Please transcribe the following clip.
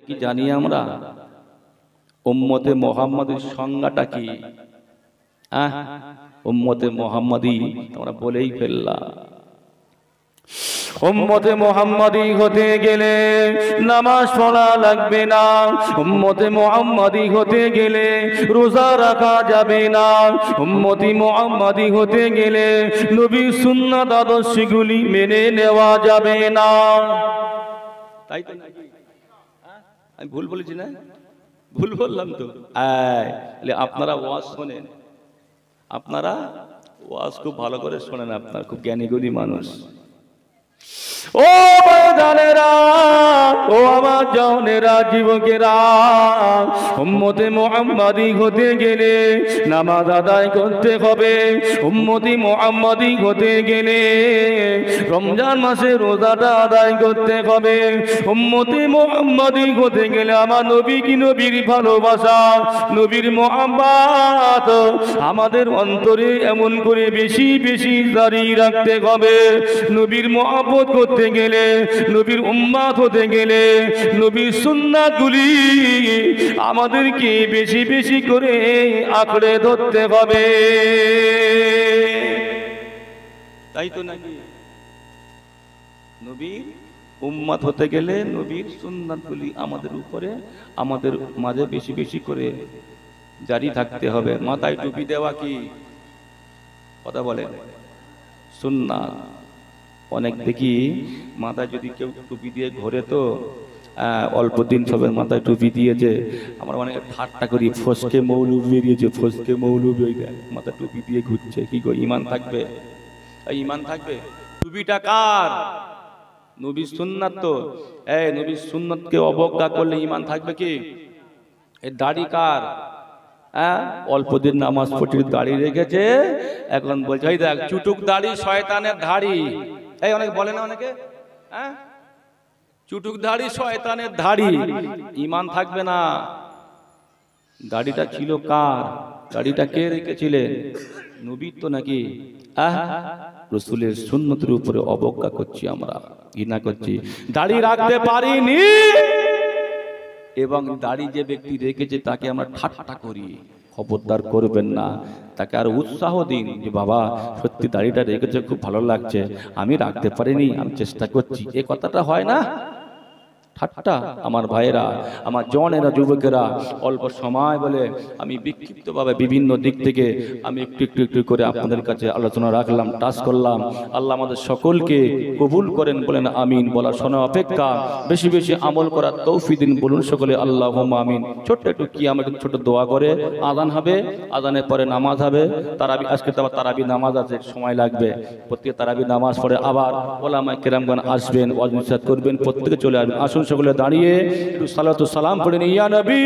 কি জানি আমরা উম্মতে মুহাম্মাদের সংজ্ঞাটা কি? উম্মতে মুহাম্মাদি আমরা বলেই ফেললাম। উম্মতে মুহাম্মাদি হতে গেলে নামাজ পড়া লাগবে না, উম্মতে মুহাম্মাদি হতে গেলে রোজা রাখা যাবে না, উম্মতি মুহাম্মাদি হতে গেলে নবীর সুন্নাত আদর্শগুলি মেনে নেওয়া যাবে না। তাই তো নাকি? আমি ভুল বলেছি না? ভুল বললাম তো? আপনারা ওয়াজ শোনেন, আপনারা ওয়াজ খুব ভালো করে শোনেন, আপনারা খুব জ্ঞানীগুণী মানুষ। ও ময়দানেরা, ও আমার জানেরা, যুবকেরা, উম্মতে মুহাম্মাদি হতে গেলে নামাজ আদায় করতে হবে। উম্মতি মুহাম্মাদি হতে গেলে রমজান মাসে রোজাটা আদায় করতে হবে। উম্মতি মুহাম্মাদি হতে গেলে আমার নবী কি নবীর ভালোবাসা, নবীর মুহাব্বত আমাদের অন্তরে এমন করে বেশি বেশি জারি রাখতে হবে। নবীর মুহাব্বত করতে গেলে, নবীর উম্মত হতে গেলে নবীর সুন্নাতগুলি আমাদেরকে বেশি বেশি করে আঁকড়ে ধরতে হবে। তাই তো নাকি? নবীর উম্মত হতে গেলে নবীর সুন্নাতগুলি আমাদের উপরে, আমাদের মাঝে বেশি বেশি করে জারি থাকতে হবে। মাথায় টুপি দেওয়া কি কথা বলেন? সুন্নাত। অনেক দেখি মাথায় যদি কেউ টুপি দিয়ে ঘোরে তো অল্প দিন সবের মাথায় টুপি দিয়েছে, আমরা অনেক ঠাট্টা করি, ফসকে মৌলবি বেরিয়েছে, ফসকে মৌলবি, ওই মাথা টুপি দিয়ে ঘুরছে। কি গো, ইমান থাকবে? ইমান থাকবে? টুপিটা কার? নবীর সুন্নাত তো। নবীর সুন্নাতকে অবজ্ঞা করলে ইমান থাকবে কি? এই দাড়ি কার? অল্প দিন নামাজ পড়ে দাড়ি রেখেছে, এখন বলছে এই দেখ চুটুক দাড়ি শয়তানের ধাড়ি। অনেক বলে না অনেকে, চুটুক দাড়ি শয়তানের ধাড়ি। ইমান থাকবে না। দাড়িটা ছিল কার? দাড়িটা কে রেখেছিলেন? নবীর তো নাকি? রাসূলের সুন্নতের উপরে অবজ্ঞা করছি, আমরা ঘৃণা করছি, দাড়ি রাখতে পারিনি, এবং দাড়ি যে ব্যক্তি রেখেছে তাকে আমরা ঠাট্টা করি। খবরদার করবেন না, তাকে আর উৎসাহ দিন যে বাবা সত্যি দাড়িটা রেখেছে, খুব ভালো লাগছে, আমি রাখতে পারিনি, আমি চেষ্টা করছি। এ কথাটা হয় না? ঠাট্টা। আমার ভাইয়েরা, আমার জওয়ানেরা, যুবকেরা, অল্প সময় বলে আমি বিক্ষিপ্তভাবে বিভিন্ন দিক থেকে আমি একটু একটু একটু করে আপনাদের কাছে আলোচনা রাখলাম, টাচ করলাম। আল্লাহ আমাদের সকলকে কবুল করেন, বলেন আমিন। বলার শোনা অপেক্ষা বেশি বেশি আমল করার তৌফিক দিন, বলুন সকলে আল্লাহুম্মা আমিন। ছোট্ট একটু কি আমাকে ছোট দোয়া করে আযান হবে, আযানের পরে নামাজ হবে, তারাবি। আজকে তো আবার তারাবি নামাজ আছে, সময় লাগবে। প্রত্যেকে তারাবি নামাজ পড়ে আবার ওলামায়ে কেরামগণ আসবেন, ওয়াজ নসিহত করবেন, প্রত্যেকে চলে আসবেন। আসুন সকলে দাঁড়িয়ে একটু সালাতু সালাম পড়ে নিন, ইয়া নবী।